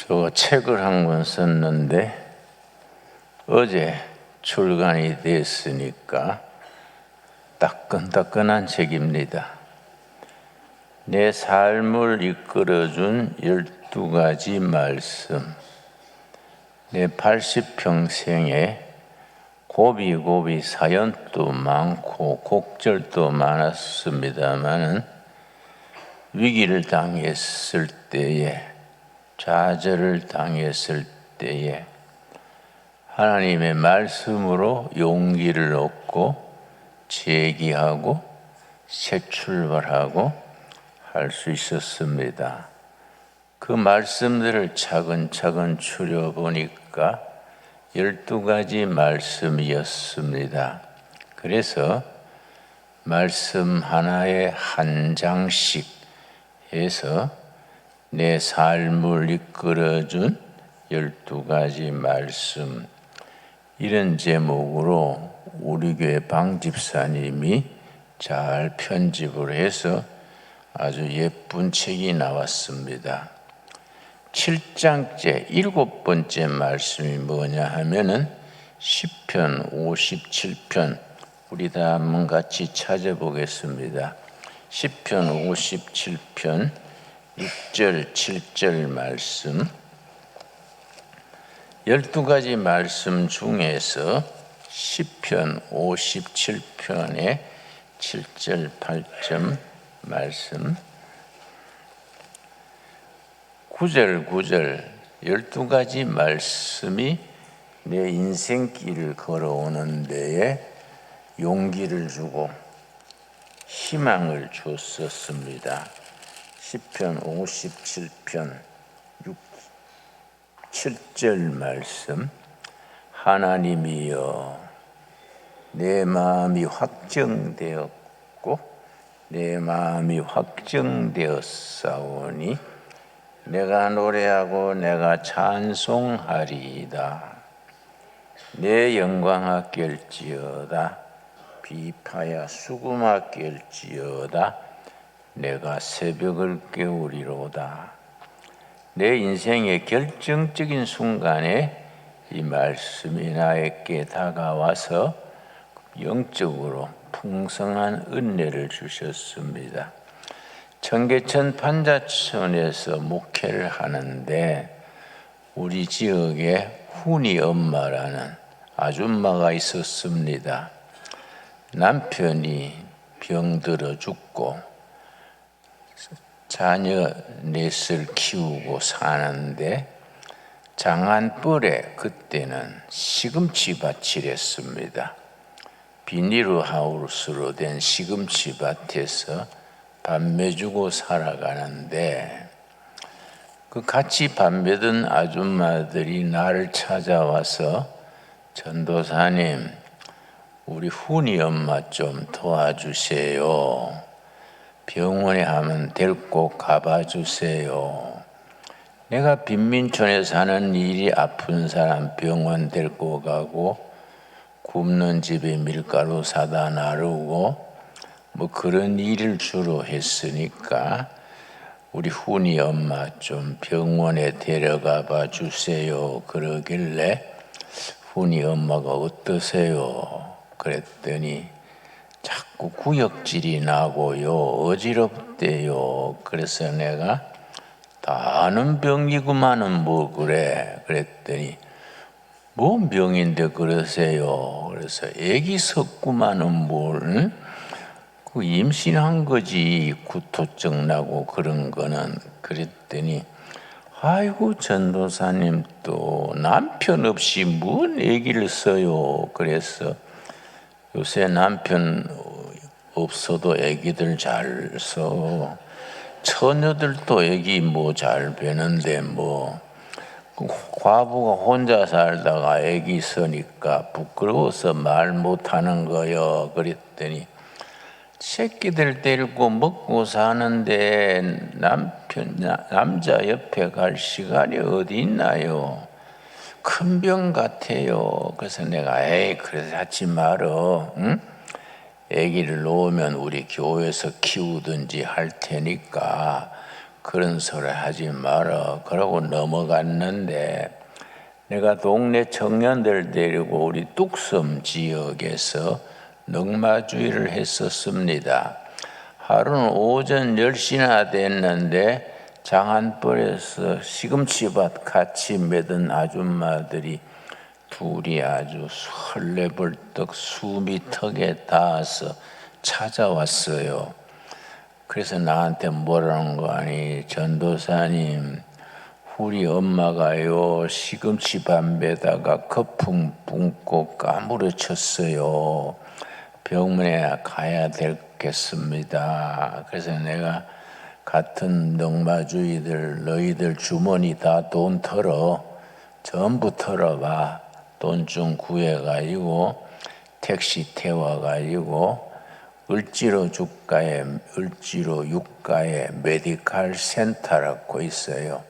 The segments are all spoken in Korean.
저 책을 한 권 썼는데 어제 출간이 됐으니까 따끈따끈한 책입니다. 내 삶을 이끌어준 12가지 말씀. 내 80평생에 고비고비 사연도 많고 곡절도 많았습니다마는 위기를 당했을 때에, 좌절을 당했을 때에 하나님의 말씀으로 용기를 얻고 재기하고 새 출발하고 할 수 있었습니다. 그 말씀들을 차근차근 추려보니까 12가지 말씀이었습니다. 그래서 말씀 하나에 한 장씩 해서 내 삶을 이끌어준 12가지 말씀, 이런 제목으로 우리 교회 방 집사님이 잘 편집을 해서 아주 예쁜 책이 나왔습니다. 7장째 7번째 말씀이 뭐냐 하면은 시편 57편, 우리 다 한번 같이 찾아보겠습니다. 시편 57편 6절 7절 말씀, 12가지 말씀 중에서 시편 57편의 7절 8절 말씀, 9절 9절 12가지 말씀이 내 인생길을 걸어오는 데에 용기를 주고 희망을 줬었습니다. 시편 57편 7절 말씀, 하나님이여 내 마음이 확정되었고 내 마음이 확정되었사오니 내가 노래하고 내가 찬송하리이다. 내 영광아 깰지어다. 비파야 수금아 깰지어다. 내가 새벽을 깨우리로다. 내 인생의 결정적인 순간에 이 말씀이 나에게 다가와서 영적으로 풍성한 은혜를 주셨습니다. 청계천 판자촌에서 목회를 하는데 우리 지역에 훈이 엄마라는 아줌마가 있었습니다. 남편이 병들어 죽고 자녀 넷을 키우고 사는데 장안벌에 그때는 시금치밭이랬습니다. 비닐하우스로 된 시금치밭에서 밥 매주고 살아가는데 그 같이 밥 매던 아줌마들이 나를 찾아와서 전도사님, 우리 훈이 엄마 좀 도와주세요. 병원에 하면 데리고 가봐 주세요. 내가 빈민촌에 사는 일이 아픈 사람 병원 데리고 가고 굽는 집에 밀가루 사다 나르고 뭐 그런 일을 주로 했으니까 우리 훈이 엄마 좀 병원에 데려가 봐 주세요. 그러길래 훈이 엄마가 어떠세요? 그랬더니 자꾸 구역질이 나고요. 어지럽대요. 그래서 내가 다 아는 병이구만은 뭐 그래? 그랬더니 뭔 병인데 그러세요? 그래서 애기 섰구만은 뭘? 그 임신한 거지 구토증 나고 그런 거는. 그랬더니 아이고 전도사님 또 남편 없이 뭔 애기를 써요? 그래서 요새 남편 없어도 애기들 잘 써. 처녀들도 애기 뭐 잘 베는데 뭐 과부가 혼자 살다가 애기 있으니까 부끄러워서 말 못하는 거요. 그랬더니 새끼들 데리고 먹고 사는데 남자 옆에 갈 시간이 어디 있나요? 큰 병 같아요. 그래서 내가 에이 그래서 하지 말어. 응? 애기를 놓으면 우리 교회에서 키우든지 할 테니까 그런 소리 하지 마라. 그러고 넘어갔는데 내가 동네 청년들 데리고 우리 뚝섬 지역에서 넉마주의를 했었습니다. 하루는 오전 10시나 됐는데 장안벌에서 시금치밭 같이 매던 아줌마들이 둘이 아주 설레벌떡 숨이 턱에 닿아서 찾아왔어요. 그래서 나한테 뭐라는 거 아니, 전도사님, 우리 엄마가요 시금치 밤에다가 거품 붓고 까무러쳤어요. 병원에 가야 되겠습니다. 그래서 내가 같은 넉마주의들 너희들 주머니 다 돈 털어, 전부 털어봐. 돈 좀 구해가지고 택시 태워가지고 을지로 육가에 메디칼 센터라고 있어요.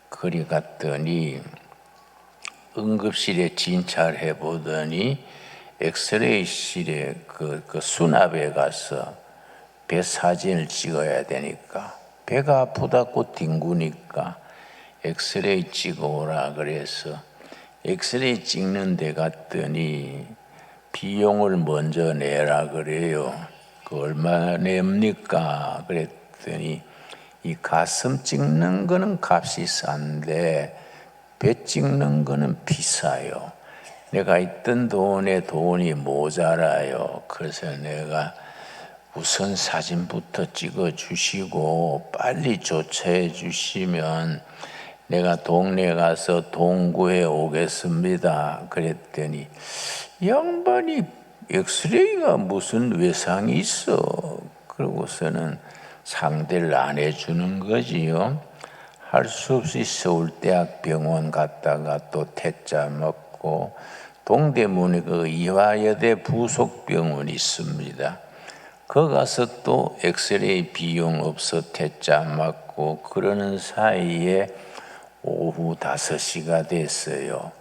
그리 갔더니 응급실에 진찰해 보더니 엑스레이실에 그 수납에 가서 배 사진을 찍어야 되니까 배가 아프다고 뒹구니까 엑스레이 찍어오라 그래서 엑스레이 찍는 데 갔더니 비용을 먼저 내라 그래요. 그 얼마 냅니까? 그랬더니 이 가슴 찍는 거는 값이 싼데 배 찍는 거는 비싸요. 내가 있던 돈에 돈이 모자라요. 그래서 내가 우선 사진부터 찍어 주시고 빨리 조처해 주시면 내가 동네 가서 돈 구해 오겠습니다. 그랬더니 양반이 엑스레이가 무슨 외상이 있어. 그러고서는 상대를 안 해주는 거지요. 할 수 없이 서울대학병원 갔다가 또 퇴짜 먹고 동대문에 그 이화여대 부속병원이 있습니다. 거 가서 또 엑스레이 비용 없어 퇴짜 맞고 그러는 사이에 오후 5시가 됐어요.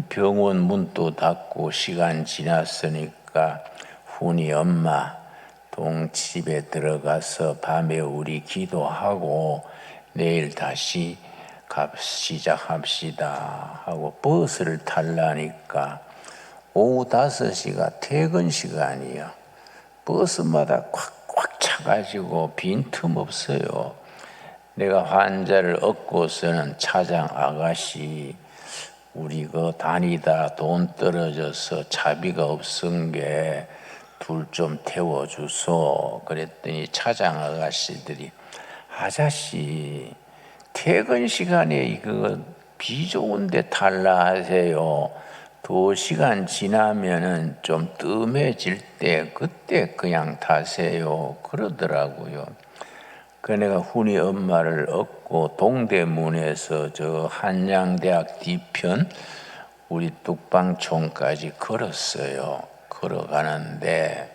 병원 문 또 닫고 시간 지났으니까 훈이 엄마 동집에 들어가서 밤에 우리 기도하고 내일 다시 시작합시다 하고 버스를 타려니까 오후 5시가 퇴근 시간이요. 버스마다 꽉꽉 차가지고 빈틈 없어요. 내가 환자를 업고서는 차장 아가씨 우리 다니다 돈 떨어져서 차비가 없은 게 둘 좀 태워주소. 그랬더니 차장 아가씨들이 아저씨 퇴근 시간에 이거 비 좋은데 탈라 하세요. 2시간 지나면은 좀 뜸해질 때 그때 그냥 타세요. 그러더라고요. 그 내가 훈이 엄마를 얻고 동대문에서 저 한양대학 뒤편 우리 뚝방촌까지 걸었어요. 걸어가는데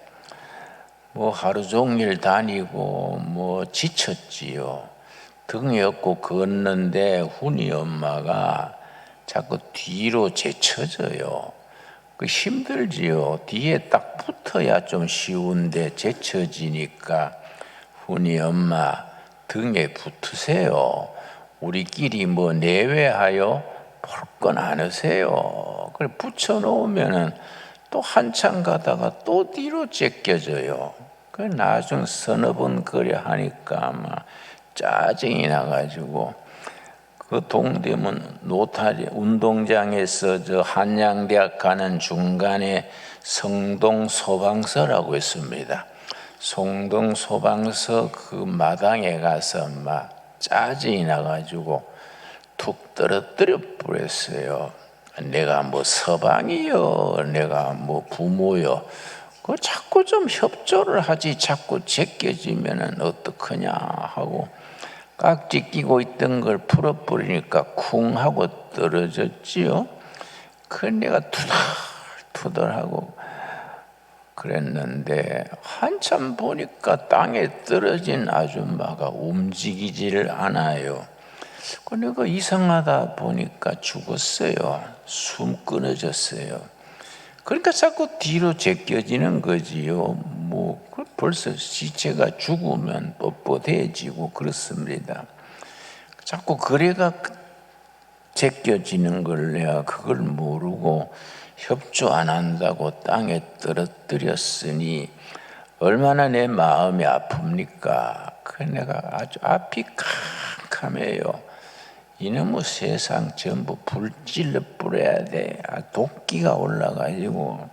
뭐 하루 종일 다니고 뭐 지쳤지요. 등이 없고 걷는데 훈이 엄마가 자꾸 뒤로 제쳐져요. 그 힘들지요. 뒤에 딱 붙어야 좀 쉬운데 제쳐지니까 훈이 엄마 등에 붙으세요. 우리끼리 뭐 내외하여 볼 건 않으세요. 그래 붙여놓으면은 또 한참 가다가 또 뒤로 제껴져요. 그 나중 서너 번 그래 하니까 막 짜증이 나가지고 그 동대문 노타리 운동장에서 저 한양대학 가는 중간에 성동 소방서라고 있습니다. 성동 소방서 그 마당에 가서 막 짜증이 나가지고 툭 떨어뜨려 버렸어요. 내가 뭐 서방이요, 내가 뭐 부모요. 그 자꾸 좀 협조를 하지 자꾸 제껴지면은 어떡하냐 하고 깍지 끼고 있던 걸 풀어버리니까 쿵 하고 떨어졌지요. 그 내가 투덜투덜하고 그랬는데 한참 보니까 땅에 떨어진 아줌마가 움직이지를 않아요. 그 내가 이상하다 보니까 죽었어요. 숨 끊어졌어요. 그러니까 자꾸 뒤로 제껴지는 거지요. 벌써 시체가 죽으면 뻣뻣해지고 그렇습니다. 자꾸 그래가 제껴지는 걸 내가 그걸 모르고 협조 안 한다고 땅에 떨어뜨렸으니 얼마나 내 마음이 아픕니까? 그 내가 아주 앞이 캄캄해요. 이놈의 세상 전부 불질러 뿌려야 돼. 도끼가 올라가지고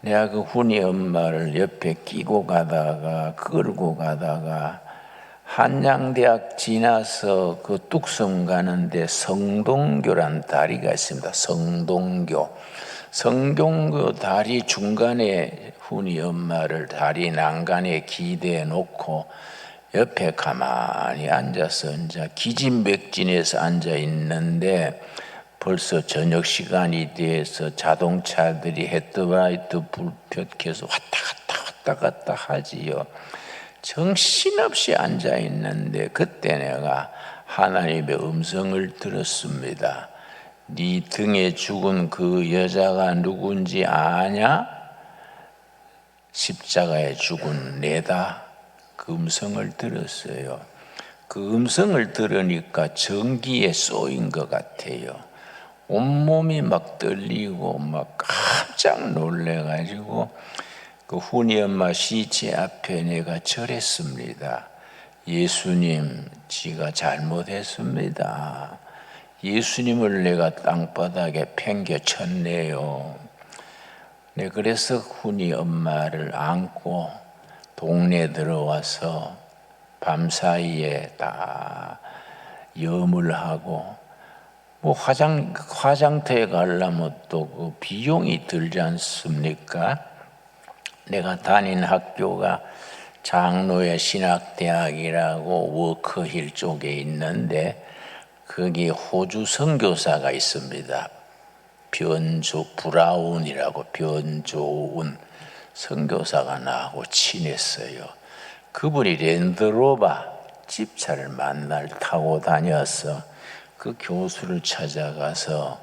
내가 그 훈이 엄마를 옆에 끼고 가다가 끌고 가다가 한양대학 지나서 그 뚝섬 가는데 성동교란 다리가 있습니다. 성동교 다리 중간에 훈이 엄마를 다리 난간에 기대해 놓고 옆에 가만히 앉아서 이제 기진맥진해서 앉아 있는데 벌써 저녁 시간이 돼서 자동차들이 헤드라이트 불 켜서 왔다 갔다 하지요. 정신없이 앉아 있는데 그때 내가 하나님의 음성을 들었습니다. 네 등에 죽은 그 여자가 누군지 아냐? 십자가에 죽은 내다. 그 음성을 들었어요. 그 음성을 들으니까 전기에 쏘인 것 같아요. 온몸이 막 떨리고 막 깜짝 놀래가지고 그 훈이 엄마 시체 앞에 내가 절했습니다. 예수님, 지가 잘못했습니다. 예수님을 내가 땅바닥에 팽겨쳤네요. 네, 그래서 훈이 엄마를 안고 동네 들어와서 밤사이에 다 염을 하고 화장터에 가려면 또 그 비용이 들지 않습니까? 내가 다닌 학교가 장로의 신학대학이라고 워커힐 쪽에 있는데 거기 호주 선교사가 있습니다. 브라운이라고 변조운 선교사가 나하고 친했어요. 그분이 랜드로버 집차를 만날 타고 다녀서 그 교수를 찾아가서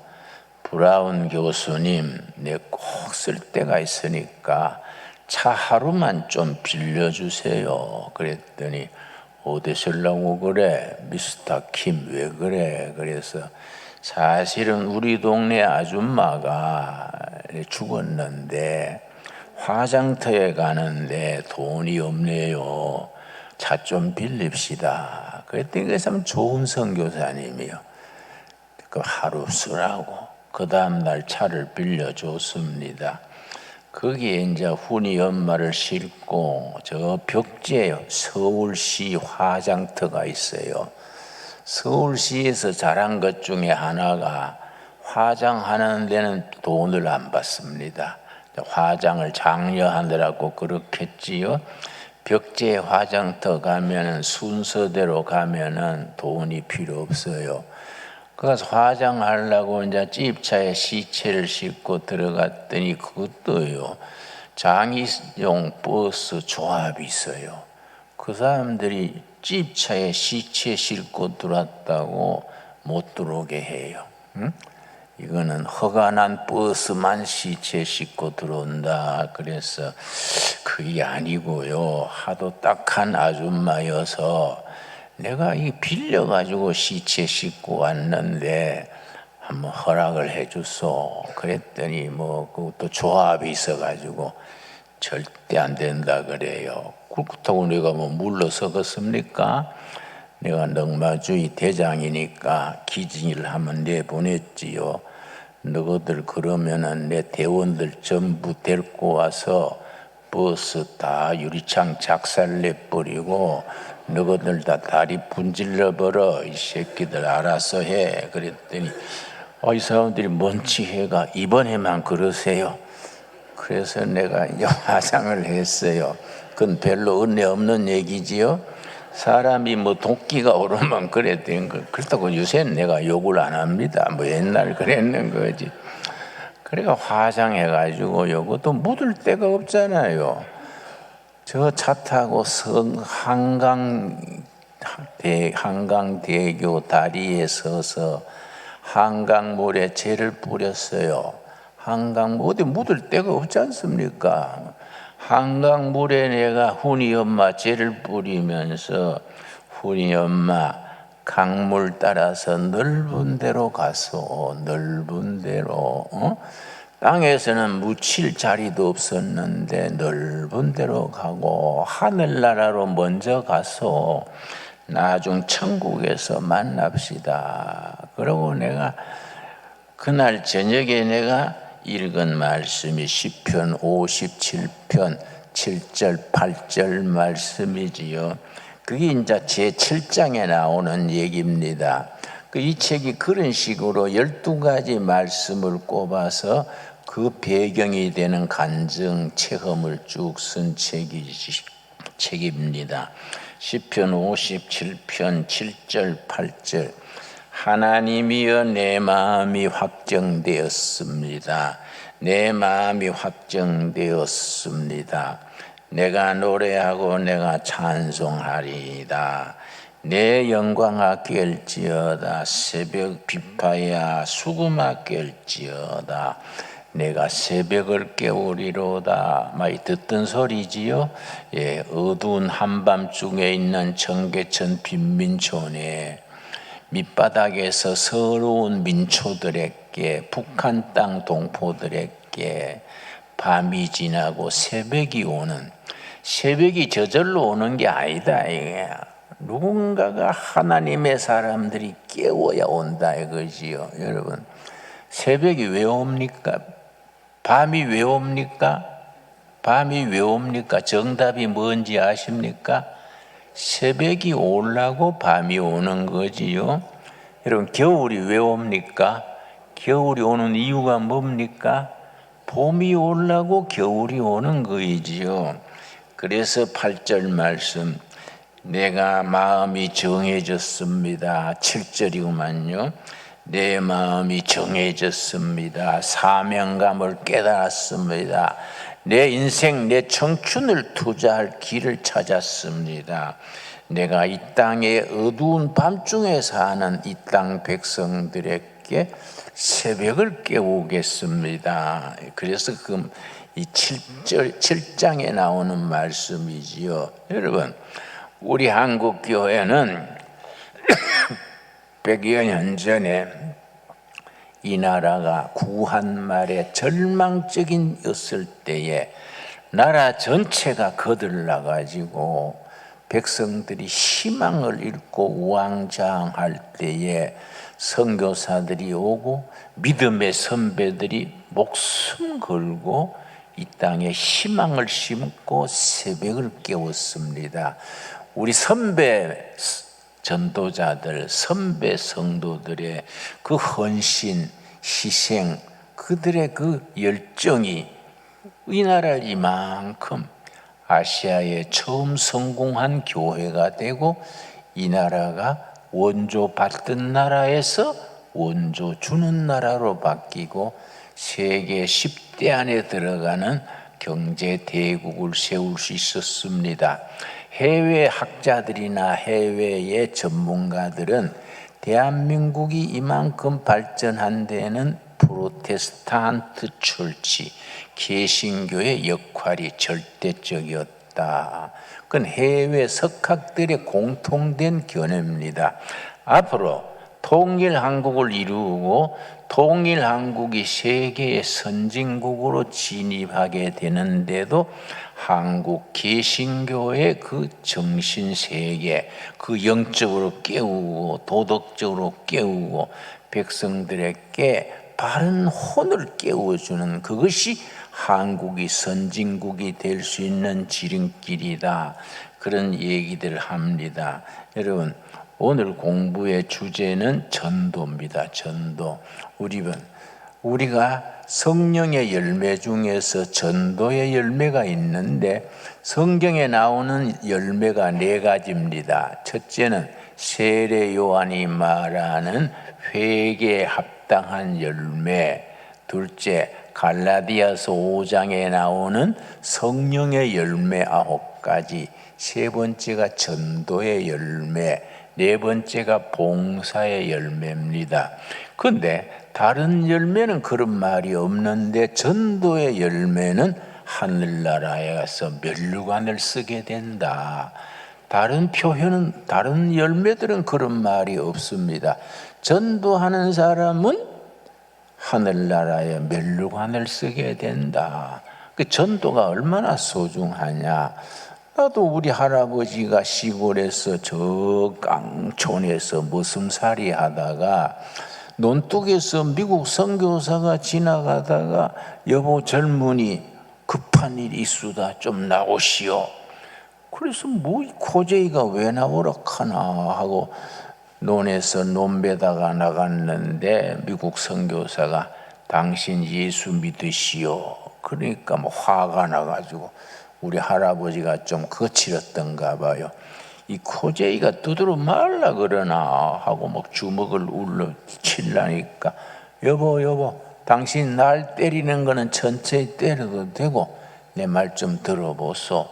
브라운 교수님, 내 꼭 쓸 데가 있으니까 차 하루만 좀 빌려주세요. 그랬더니 어디 쓰려고 그래? 미스터 킴 왜 그래? 그래서 사실은 우리 동네 아줌마가 죽었는데 화장터에 가는데 돈이 없네요. 차 좀 빌립시다. 그랬더니 그 사람 좋은 선교사님이요. 그 하루 쓰라고 그 다음날 차를 빌려줬습니다. 거기에 이제 훈이 엄마를 싣고 저 벽지에 서울시 화장터가 있어요. 서울시에서 잘한 것 중에 하나가 화장하는 데는 돈을 안 받습니다. 화장을 장려하느라고 그렇겠지요. 벽지에 화장터 가면은 순서대로 가면은 돈이 필요 없어요. 그래서 화장하려고 이제 집차에 시체를 싣고 들어갔더니 그것도요. 장애용 버스 조합이 있어요. 그 사람들이 집차에 시체 싣고 들어왔다고 못 들어오게 해요. 응? 이거는 허가난 버스만 시체 싣고 들어온다. 그래서 그게 아니고요. 하도 딱한 아줌마여서 내가 이 빌려가지고 시체 싣고 왔는데 한번 허락을 해줬어. 그랬더니 그것도 조합이 있어가지고 절대 안 된다 그래요. 그렇다고 내가 물러서겠습니까? 내가 넉마주의 대장이니까 기증을 한번 내보냈지요. 너희들 그러면은 내 대원들 전부 데리고 와서 버스 다 유리창 작살내버리고 너희들 다 다리 분질러버려. 이 새끼들 알아서 해. 그랬더니 이 사람들이 먼치해가 이번에만 그러세요. 그래서 내가 이제 화장을 했어요. 그건 별로 은혜 없는 얘기지요. 사람이 도끼가 오르면 그래 된 거. 그렇다고 요새는 내가 욕을 안 합니다. 옛날 그랬는 거지. 그래가 화장해가지고 이것도 묻을 데가 없잖아요. 저 차 타고 한강대교 다리에 서서 한강물에 재를 뿌렸어요. 한강 어디 묻을 데가 없지 않습니까? 한강물에 내가 훈이 엄마 죄를 뿌리면서 훈이 엄마 강물 따라서 넓은 데로 가서 넓은 데로 땅에서는 묻힐 자리도 없었는데 넓은 데로 가고 하늘나라로 먼저 가서 나중 천국에서 만납시다. 그러고 내가 그날 저녁에 내가 읽은 말씀이 시편 57편 7절 8절 말씀이지요. 그게 이제 제 7장에 나오는 얘기입니다. 이 책이 그런 식으로 12가지 말씀을 꼽아서 그 배경이 되는 간증 체험을 쭉 쓴 책입니다. 시편 57편 7절 8절 하나님이여 내 마음이 확정되었습니다. 내 마음이 확정되었습니다. 내가 노래하고 내가 찬송하리이다. 내 영광아 깰지어다. 새벽 비파야 수금아 깰지어다. 내가 새벽을 깨우리로다. 많이 듣던 소리지요. 예, 어두운 한밤중에 있는 청계천 빈민촌에 밑바닥에서 서러운 민초들에게 북한 땅 동포들에게 밤이 지나고 새벽이 오는, 새벽이 저절로 오는 게 아니다 이게 누군가가 하나님의 사람들이 깨워야 온다 이거지요. 여러분 새벽이 왜 옵니까? 밤이 왜 옵니까? 밤이 왜 옵니까? 정답이 뭔지 아십니까? 새벽이 오려고 밤이 오는 거지요. 여러분 겨울이 왜 옵니까? 겨울이 오는 이유가 뭡니까? 봄이 오려고 겨울이 오는 거이지요. 그래서 8절 말씀 내가 마음이 정해졌습니다. 7절이구만요. 내 마음이 정해졌습니다. 사명감을 깨달았습니다. 내 인생, 내 청춘을 투자할 길을 찾았습니다. 내가 이 땅의 어두운 밤중에 사는 이 땅 백성들에게 새벽을 깨우겠습니다. 그래서 이 7장에 나오는 말씀이지요. 여러분, 우리 한국 교회는 100여 년 전에 이 나라가 구한 말에 절망적인였을 때에 나라 전체가 거들나 가지고 백성들이 희망을 잃고 우왕좌왕할 때에 선교사들이 오고 믿음의 선배들이 목숨 걸고 이 땅에 희망을 심고 새벽을 깨웠습니다. 우리 선배 전도자들, 선배 성도들의 그 헌신, 희생, 그들의 그 열정이 이 나라를 이만큼 아시아에 처음 성공한 교회가 되고 이 나라가 원조 받던 나라에서 원조 주는 나라로 바뀌고 세계 10대 안에 들어가는 경제 대국을 세울 수 있었습니다. 해외 학자들이나 해외의 전문가들은 대한민국이 이만큼 발전한 데에는 프로테스탄트 철치, 개신교의 역할이 절대적이었다. 그건 해외 석학들의 공통된 견해입니다. 앞으로 통일 한국을 이루고 통일 한국이 세계의 선진국으로 진입하게 되는데도 한국 개신교의 그 정신세계, 그 영적으로 깨우고 도덕적으로 깨우고 백성들에게 바른 혼을 깨워주는 그것이 한국이 선진국이 될 수 있는 지름길이다. 그런 얘기들을 합니다. 여러분, 오늘 공부의 주제는 전도입니다. 전도. 우리가 성령의 열매 중에서 전도의 열매가 있는데 성경에 나오는 열매가 4가지입니다. 첫째는 세례 요한이 말하는 회개에 합당한 열매. 둘째, 갈라디아서 5장에 나오는 성령의 열매 9가지. 세 번째가 전도의 열매, 네 번째가 봉사의 열매입니다. 그런데 다른 열매는 그런 말이 없는데 전도의 열매는 하늘나라에서 면류관을 쓰게 된다. 다른 표현은, 다른 열매들은 그런 말이 없습니다. 전도하는 사람은 하늘나라에 면류관을 쓰게 된다. 그 전도가 얼마나 소중하냐. 나도 우리 할아버지가 시골에서 저 깡촌에서 머슴살이 하다가 논둑에서 미국 선교사가 지나가다가 여보 젊은이 급한 일이 있수다 좀 나오시오. 그래서 뭐 코제이가 왜 나오라 하나 하고 논에서 논배다가 나갔는데 미국 선교사가 당신 예수 믿으시오. 그러니까 뭐 화가 나가지고 우리 할아버지가 좀 거칠었던가 봐요. 이 코제이가 두드러 말라 그러나 하고 막 주먹을 울러 칠라니까 여보 당신 날 때리는 거는 천천히 때려도 되고 내 말 좀 들어보소.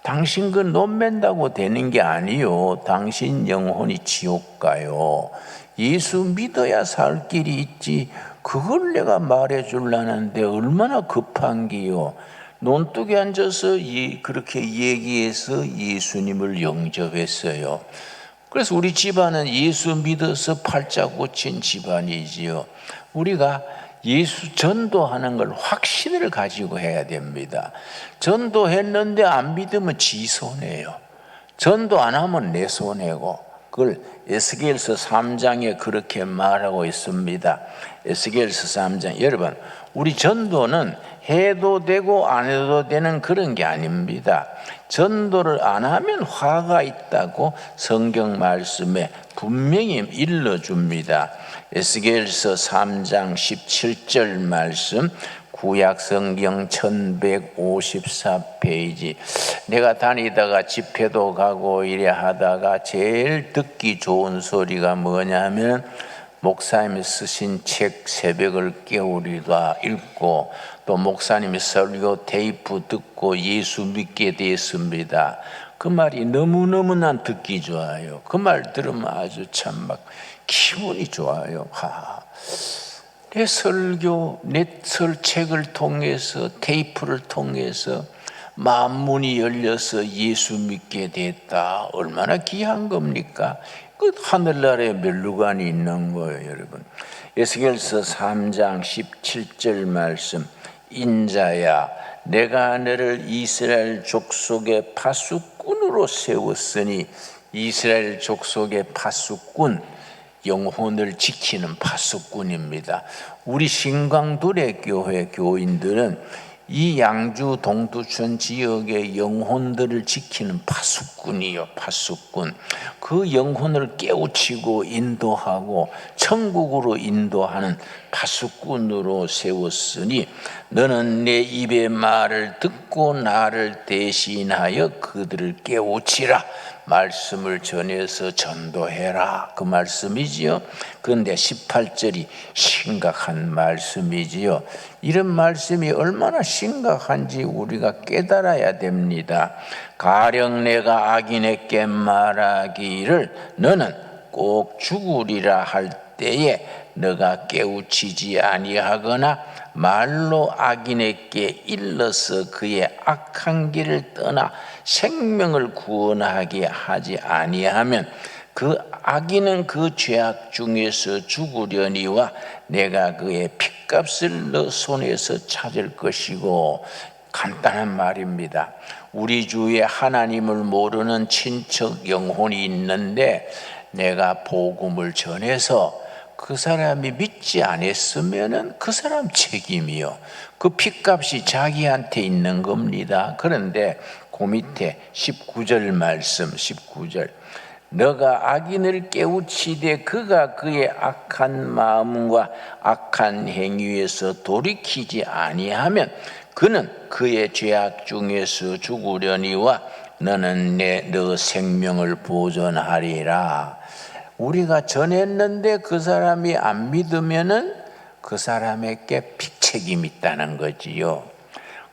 당신 그 논 맨다고 되는 게 아니요. 당신 영혼이 지옥 가요. 예수 믿어야 살 길이 있지. 그걸 내가 말해 줄라는데 얼마나 급한 기요. 논둑에 앉아서 그렇게 얘기해서 예수님을 영접했어요. 그래서 우리 집안은 예수 믿어서 팔자 고친 집안이지요. 우리가 예수 전도하는 걸 확신을 가지고 해야 됩니다. 전도했는데 안 믿으면 지 손해요. 전도 안 하면 내 손해고. 그걸 에스겔서 3장에 그렇게 말하고 있습니다. 에스겔서 3장. 여러분, 우리 전도는 해도 되고 안 해도 되는 그런 게 아닙니다. 전도를 안 하면 화가 있다고 성경 말씀에 분명히 일러줍니다. 에스겔서 3장 17절 말씀, 구약성경 1154페이지. 내가 다니다가 집회도 가고 이래 하다가 제일 듣기 좋은 소리가 뭐냐면 목사님이 쓰신 책 새벽을 깨우리다 읽고 또 목사님이 설교 테이프 듣고 예수 믿게 됐습니다. 그 말이 너무너무 난 듣기 좋아요. 그 말 들으면 아주 참 막 기분이 좋아요. 내 설교, 내 설책을 통해서 테이프를 통해서 만문이 열려서 예수 믿게 됐다. 얼마나 귀한 겁니까? 그 하늘나라에 면류관이 있는 거예요, 여러분. 에스겔서 3장 17절 말씀. 인자야, 내가 너를 이스라엘 족속의 파수꾼으로 세웠으니, 이스라엘 족속의 파수꾼, 영혼을 지키는 파수꾼입니다. 우리 신광두레 교회 교인들은 이 양주 동두천 지역의 영혼들을 지키는 파수꾼이요, 파수꾼. 그 영혼을 깨우치고 인도하고 천국으로 인도하는 파수꾼으로 세웠으니 너는 내 입의 말을 듣고 나를 대신하여 그들을 깨우치라. 말씀을 전해서 전도해라. 그 말씀이지요. 그런데 18절이 심각한 말씀이지요. 이런 말씀이 얼마나 심각한지 우리가 깨달아야 됩니다. 가령 내가 악인에게 말하기를 너는 꼭 죽으리라 할 때에 너가 깨우치지 아니하거나 말로 악인에게 일러서 그의 악한 길을 떠나 생명을 구원하게 하지 아니하면 그 악인은 그 죄악 중에서 죽으려니와 내가 그의 핏값을 너 손에서 찾을 것이고. 간단한 말입니다. 우리 주위에 하나님을 모르는 친척 영혼이 있는데 내가 복음을 전해서 그 사람이 믿지 않았으면 그 사람 책임이요. 그 핏값이 자기한테 있는 겁니다. 그런데 그 밑에 19절 말씀, 19절. 너가 악인을 깨우치되 그가 그의 악한 마음과 악한 행위에서 돌이키지 아니하면 그는 그의 죄악 중에서 죽으려니와 너는 너 생명을 보존하리라. 우리가 전했는데 그 사람이 안 믿으면은 그 사람에게 픽책임이 있다는 거지요.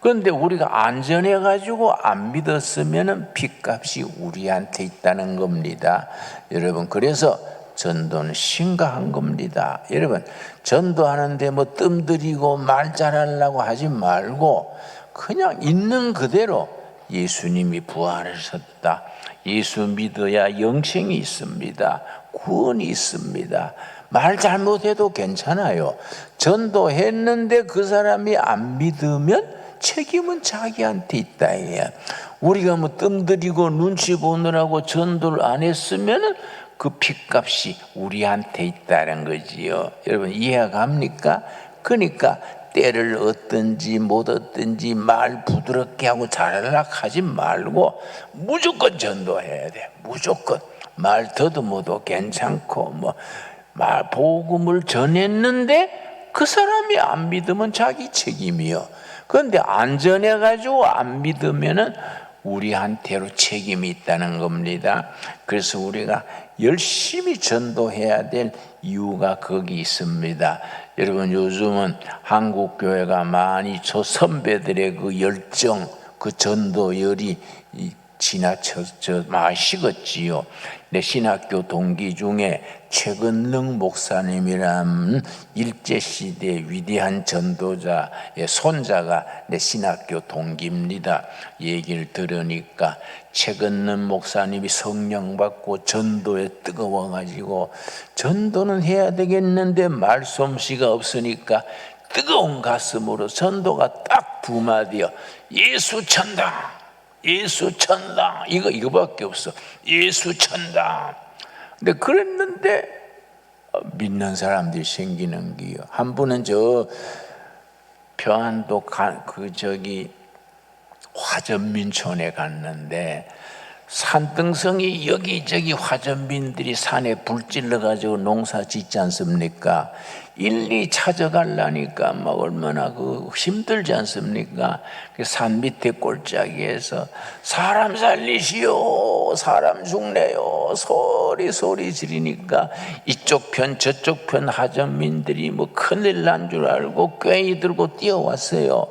그런데 우리가 안전해가지고 안 믿었으면 핏값이 우리한테 있다는 겁니다. 여러분, 그래서 전도는 심각한 겁니다. 여러분, 전도하는데 뭐 뜸들이고 말 잘하려고 하지 말고 그냥 있는 그대로 예수님이 부활하셨다, 예수 믿어야 영생이 있습니다, 구원이 있습니다. 말 잘못해도 괜찮아요. 전도했는데 그 사람이 안 믿으면 책임은 자기한테 있다. 우리가 뭐 뜸들이고 눈치 보느라고 전도를 안 했으면 그 핏값이 우리한테 있다는 거지요. 여러분, 이해가 갑니까? 그러니까 때를 얻든지 못 얻든지 말 부드럽게 하고 잘하려고 하지 말고 무조건 전도해야 돼. 무조건. 말 더듬어도 괜찮고 뭐 말 복음을 전했는데 그 사람이 안 믿으면 자기 책임이요. 그런데 안 전해가지고 안 믿으면은 우리한테로 책임이 있다는 겁니다. 그래서 우리가 열심히 전도해야 될 이유가 거기 있습니다. 여러분, 요즘은 한국 교회가 많이 저 선배들의 그 열정, 그 전도열이 지나쳐 많이 식었지요. 내 신학교 동기 중에 최근능 목사님이라는 일제시대 위대한 전도자의 손자가 내 신학교 동기입니다. 얘기를 들으니까 최근능 목사님이 성령 받고 전도에 뜨거워가지고 전도는 해야 되겠는데 말솜씨가 없으니까 뜨거운 가슴으로 전도가 딱 두 마디요. 예수 천당, 예수 천당, 이거밖에 없어. 예수 천당. 근데 그랬는데 믿는 사람들이 생기는 게요. 한 분은 저 평안도 화전민촌에 갔는데 산등성이 여기저기 화전민들이 산에 불 찔러가지고 농사 짓지 않습니까? 일일이 찾아가려니까 막 얼마나 힘들지 않습니까? 산 밑에 골짜기에서 사람 살리시오, 사람 죽네요, 소리 지르니까 이쪽 편 저쪽 편 하전민들이 뭐 큰일 난 줄 알고 괭이 들고 뛰어왔어요.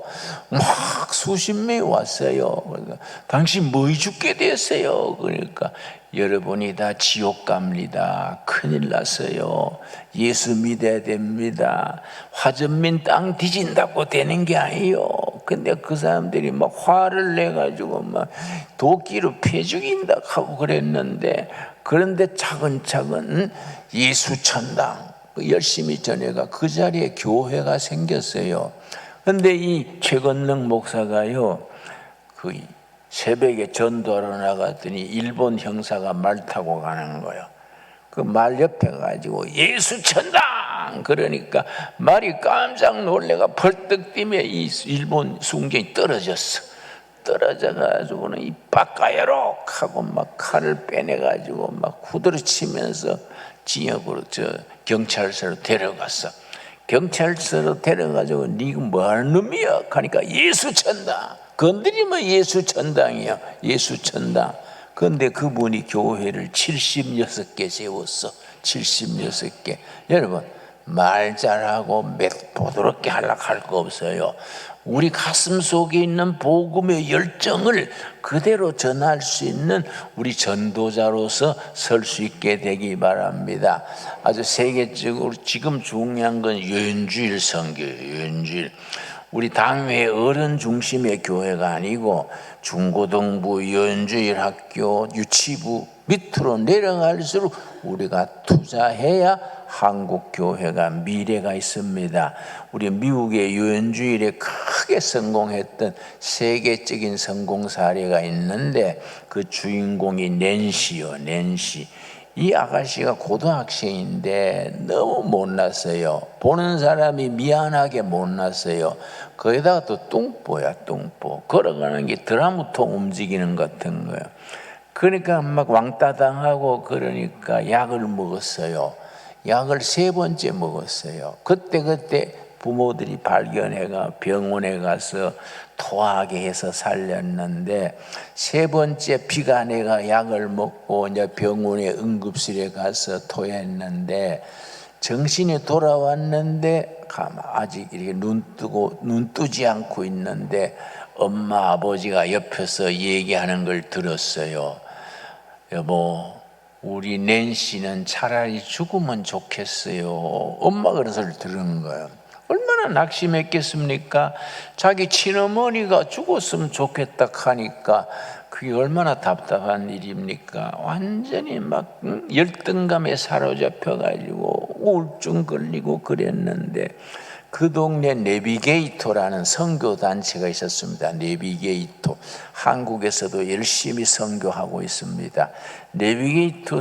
막 수십 명이 왔어요. 그러니까 당신 뭐 죽게 됐어요? 그러니까 여러분이 다 지옥 갑니다. 큰일 났어요. 예수 믿어야 됩니다. 화전민 땅 뒤진다고 되는 게 아니에요. 근데 그 사람들이 막 화를 내가지고 막 도끼로 패 죽인다 하고 그랬는데, 그런데 차근차근 예수 천당 열심히 전해가 그 자리에 교회가 생겼어요. 근데 이 최건능 목사가요, 그 새벽에 전도하러 나갔더니 일본 형사가 말 타고 가는 거예요. 그 말 옆에 가지고 예수 천당 그러니까 말이 깜짝 놀래가 벌떡 뛰며 이 일본 순경이 떨어졌어. 떨어져가지고는 이 바카야로 하고 막 칼을 빼내가지고 막 후드러치면서 지역으로 경찰서로 데려갔어. 경찰서로 데려가지고 니가 뭐하는 놈이야? 하니까 예수 천당. 건드리면 예수 천당이야. 예수 천당. 그런데 그분이 교회를 76개 세웠어. 76개. 여러분, 말 잘하고 부드럽게 하려고 할 거 없어요. 우리 가슴 속에 있는 복음의 열정을 그대로 전할 수 있는 우리 전도자로서 설 수 있게 되기 바랍니다. 아주 세계적으로 지금 중요한 건 유엔주일 선교예요. 유엔주일. 우리 당회 어른 중심의 교회가 아니고 중고등부, 유엔주일 학교, 유치부 밑으로 내려갈수록 우리가 투자해야 한국 교회가 미래가 있습니다. 우리 미국의 유엔주일에 크게 성공했던 세계적인 성공 사례가 있는데 그 주인공이 낸시요. 낸시. 이 아가씨가 고등학생인데 너무 못났어요. 보는 사람이 미안하게 못났어요. 거기다가 또 뚱보야, 뚱보. 걸어가는 게 드라무통 움직이는 것 같은 거예요. 그러니까 막 왕따 당하고 그러니까 약을 먹었어요. 약을 3번째 먹었어요. 그때 부모들이 발견해가 병원에 가서 토하게 해서 살렸는데 3번째 피가 약을 먹고 이제 병원에 응급실에 가서 토했는데 정신이 돌아왔는데 아직 이렇게 눈 뜨지 않고 있는데 엄마 아버지가 옆에서 얘기하는 걸 들었어요. 여보, 우리 낸시는 차라리 죽으면 좋겠어요. 엄마가 그런 소리를 들은 거예요. 얼마나 낙심했겠습니까? 자기 친어머니가 죽었으면 좋겠다 하니까 그게 얼마나 답답한 일입니까? 완전히 막 열등감에 사로잡혀가지고 우울증 걸리고 그랬는데, 그 동네 내비게이터라는 선교단체가 있었습니다. 내비게이터. 한국에서도 열심히 선교하고 있습니다. 내비게이터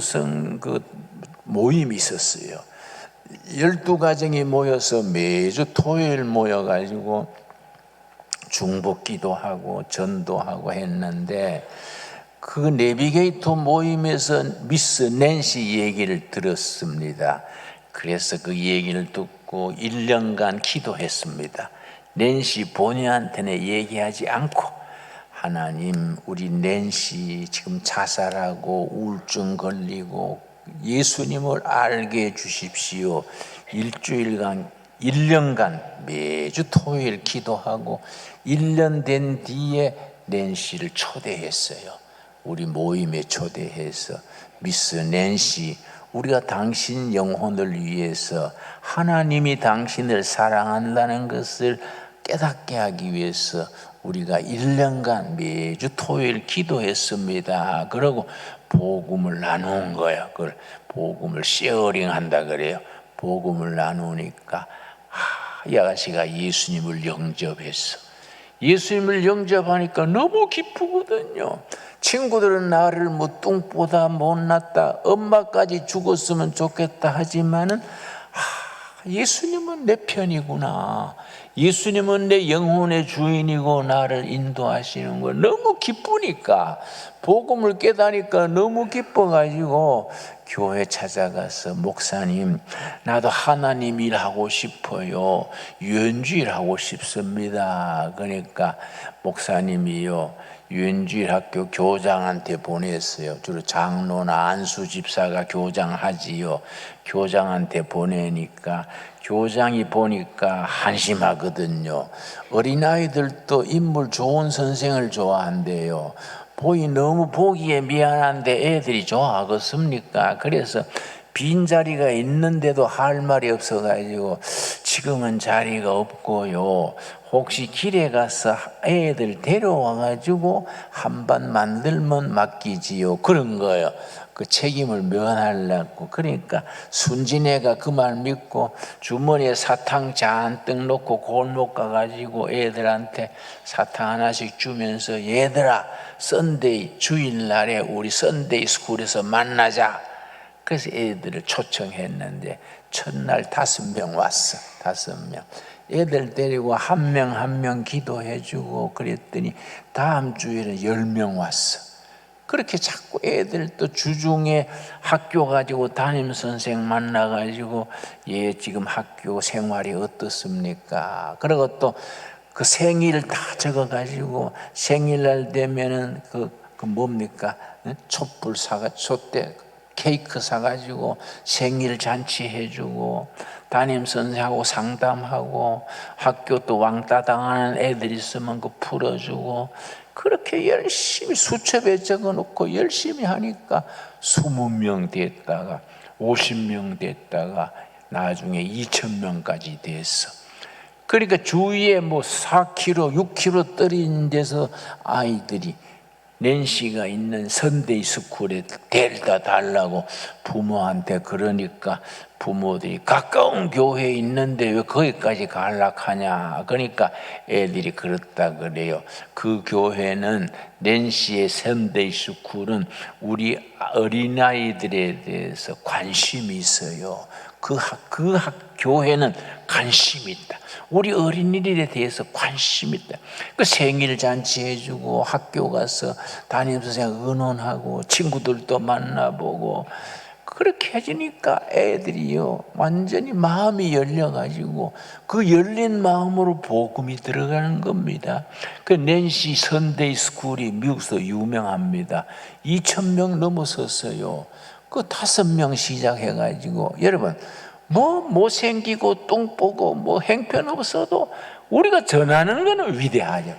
그 모임이 있었어요. 12가정이 모여서 매주 토요일 모여가지고 중복기도 하고 전도하고 했는데, 그 내비게이터 모임에서 미스 낸시 얘기를 들었습니다. 그래서 그 얘기를 듣고 1년간 기도했습니다. 낸시 본인한테는 얘기하지 않고, 하나님, 우리 낸시 지금 자살하고 우울증 걸리고 예수님을 알게 해 주십시오. 1년간 매주 토요일 기도하고 1년 된 뒤에 낸시를 초대했어요. 우리 모임에 초대해서, 미스 낸시, 우리가 당신 영혼을 위해서, 하나님이 당신을 사랑한다는 것을 깨닫게 하기 위해서 우리가 1년간 매주 토요일 기도했습니다. 그러고 복음을 나눈 거예요. 그걸 복음을 쉐어링 한다 그래요. 복음을 나누니까 이 아가씨가 예수님을 영접했어. 예수님을 영접하니까 너무 기쁘거든요. 친구들은 나를 뭐 뚱보다 못났다, 엄마까지 죽었으면 좋겠다 하지만은 예수님은 내 편이구나, 예수님은 내 영혼의 주인이고 나를 인도하시는 거 너무 기쁘니까, 복음을 깨닫니까 너무 기뻐가지고 교회 찾아가서, 목사님, 나도 하나님 일하고 싶어요. 유엔주일 하고 싶습니다. 그러니까 목사님이요, 유엔주일 학교 교장한테 보냈어요. 주로 장로나 안수 집사가 교장하지요. 교장한테 보내니까 교장이 보니까 한심하거든요. 어린아이들도 인물 좋은 선생을 좋아한대요. 너무 보기에 미안한데 애들이 좋아하겠습니까? 그래서 빈자리가 있는데도 할 말이 없어가지고 지금은 자리가 없고요, 혹시 길에 가서 애들 데려와가지고 한반 만들면 맡기지요, 그런 거예요. 그 책임을 면하려고. 그러니까 순진애가 그 말 믿고 주머니에 사탕 잔뜩 넣고 골목 가가지고 애들한테 사탕 하나씩 주면서, 얘들아, 썬데이, 주일날에 우리 썬데이 스쿨에서 만나자. 그래서 애들을 초청했는데 첫날 5명 왔어. 5명. 애들 데리고 한 명 한 명 기도해주고 그랬더니 다음 주에는 10명 왔어. 그렇게 자꾸 애들 또 주중에 학교 가지고 담임선생 만나가지고, 얘 지금 학교 생활이 어떻습니까? 그리고 또 그 생일 다 적어가지고 생일날 되면은 그 뭡니까? 촛불 촛대 케이크 사가지고 생일 잔치 해주고, 담임 선생하고 상담하고, 학교 또 왕따 당하는 애들 있으면 그 풀어주고, 그렇게 열심히 수첩에 적어놓고 열심히 하니까 20명 됐다가 50명 됐다가 나중에 2,000명까지 됐어. 그러니까 주위에 뭐 4km, 6km 떨어진 데서 아이들이 낸시가 있는 선데이 스쿨에 데려다 달라고 부모한테 그러니까, 부모들이 가까운 교회에 있는데 왜 거기까지 가려하냐. 그러니까 애들이 그렇다 그래요. 그 교회는, 낸시의 선데이 스쿨은 우리 어린아이들에 대해서 관심이 있어요. 교회는 관심이 있다. 우리 어린이들에 대해서 관심이 있다. 그 생일 잔치 해주고, 학교 가서 담임선생 의논하고, 친구들도 만나보고, 그렇게 해주니까 애들이요, 완전히 마음이 열려가지고 그 열린 마음으로 복음이 들어가는 겁니다. 그 낸시 선데이 스쿨이 미국에서 유명합니다. 2,000명 넘어섰어요. 그 5명 시작해가지고, 여러분, 뭐 못생기고 똥보고 뭐 행편없어도 우리가 전하는 것은 위대하죠.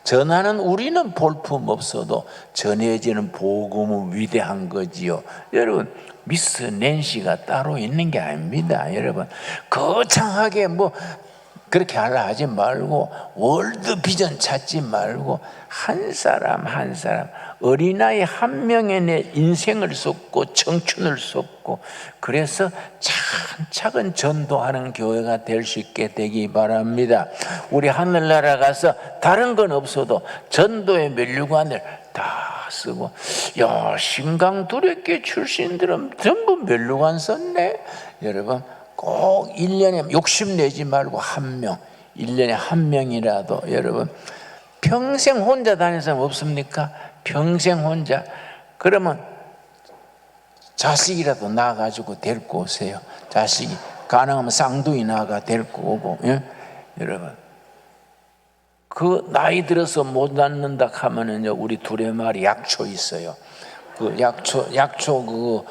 전하는 우리는 볼품 없어도 전해지는 복음은 위대한 거지요. 여러분, 미스 낸시가 따로 있는 게 아닙니다. 여러분, 거창하게 그렇게 하려 하지 말고 월드 비전 찾지 말고 한 사람 한 사람 어린아이 한 명에 내 인생을 쏟고 청춘을 쏟고 그래서 차근차근 전도하는 교회가 될 수 있게 되기 바랍니다. 우리 하늘나라 가서 다른 건 없어도 전도의 면류관을 다 쓰고, 야, 신강두렵계 출신들은 전부 면류관 썼네. 여러분, 꼭 1년에 욕심내지 말고 한 명, 1년에 한 명이라도, 여러분 평생 혼자 다니는 사람 없습니까? 평생 혼자. 그러면 자식이라도 낳아가지고 데리고 오세요. 자식이 가능하면 쌍둥이 낳아가 데리고 오고. 예? 여러분, 그 나이 들어서 못 낳는다 하면은요, 우리 두레마리 약초 있어요. 그 약초 그거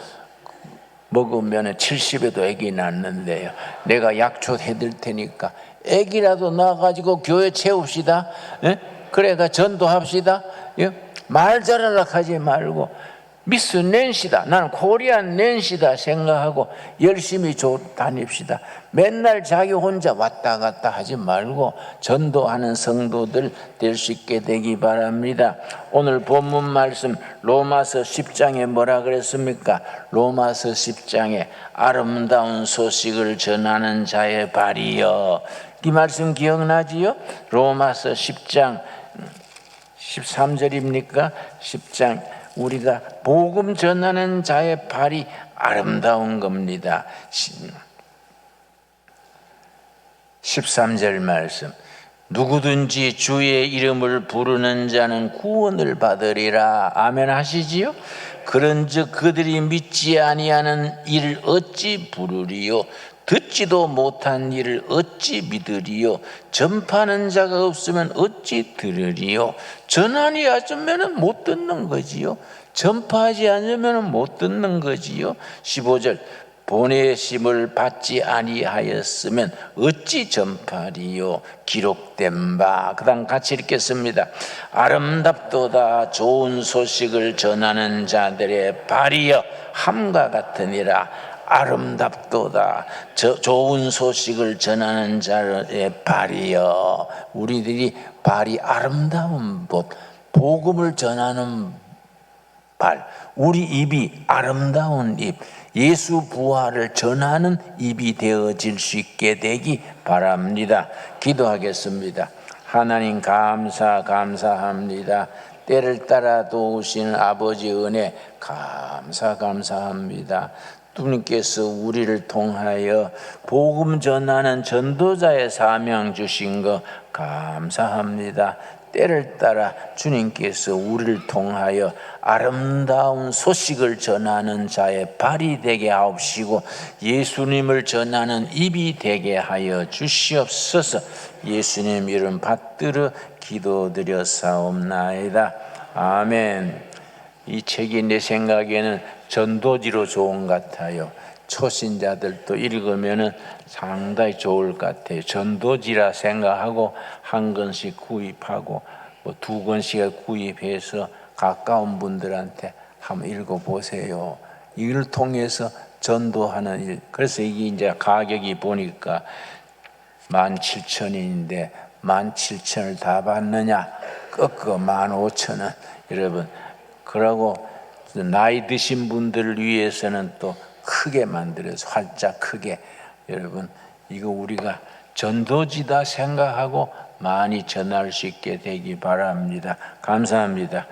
먹으면 70에도 아기 낳는데요. 내가 약초 해드릴 테니까 아기라도 낳아가지고 교회 채웁시다. 예? 그래가 전도합시다. 예? 말 잘하려고 하지 말고 미스 낸시다, 나는 코리안 낸시다 생각하고 열심히 다닙시다. 맨날 자기 혼자 왔다 갔다 하지 말고 전도하는 성도들 될 수 있게 되기 바랍니다. 오늘 본문 말씀 로마서 10장에 뭐라 그랬습니까? 로마서 10장에 아름다운 소식을 전하는 자의 발이여. 이 말씀 기억나지요? 로마서 10장 13절입니까? 10장, 우리가 복음 전하는 자의 발이 아름다운 겁니다. 13절 말씀, 누구든지 주의 이름을 부르는 자는 구원을 받으리라. 아멘 하시지요? 그런즉 그들이 믿지 아니하는 이를 어찌 부르리요? 듣지도 못한 일을 어찌 믿으리요? 전파하는 자가 없으면 어찌 들으리요? 전하지 않으면 못 듣는 거지요. 전파하지 않으면 못 듣는 거지요. 15절, 보내심을 받지 아니하였으면 어찌 전파리요? 기록된 바. 그 다음 같이 읽겠습니다. 아름답도다 좋은 소식을 전하는 자들의 발이여 함과 같으니라. 아름답도다 좋은 소식을 전하는 자의 발이여. 우리들이 발이 아름다운 복음을 전하는 발, 우리 입이 아름다운 입, 예수 부활을 전하는 입이 되어질 수 있게 되기 바랍니다. 기도하겠습니다. 하나님 감사합니다. 때를 따라 도우시는 아버지 은혜 감사합니다. 주님께서 우리를 통하여 복음 전하는 전도자의 사명 주신 것 감사합니다. 때를 따라 주님께서 우리를 통하여 아름다운 소식을 전하는 자의 발이 되게 하옵시고 예수님을 전하는 입이 되게 하여 주시옵소서. 예수님 이름 받들어 기도드렸사옵나이다. 아멘. 이 책이 내 생각에는 전도지로 좋은 것 같아요. 초신자들도 읽으면 상당히 좋을 것 같아요. 전도지라 생각하고 한 권씩 구입하고 두 권씩 구입해서 가까운 분들한테 한번 읽어보세요. 이걸 통해서 전도하는 일. 그래서 이게 이제 가격이 보니까 17,000원인데 17,000원을 다 받느냐? 꺾어 15,000원. 여러분, 그러고 나이 드신 분들을 위해서는 또 크게 만들어서 활짝 크게. 여러분, 이거 우리가 전도지다 생각하고 많이 전할 수 있게 되기 바랍니다. 감사합니다.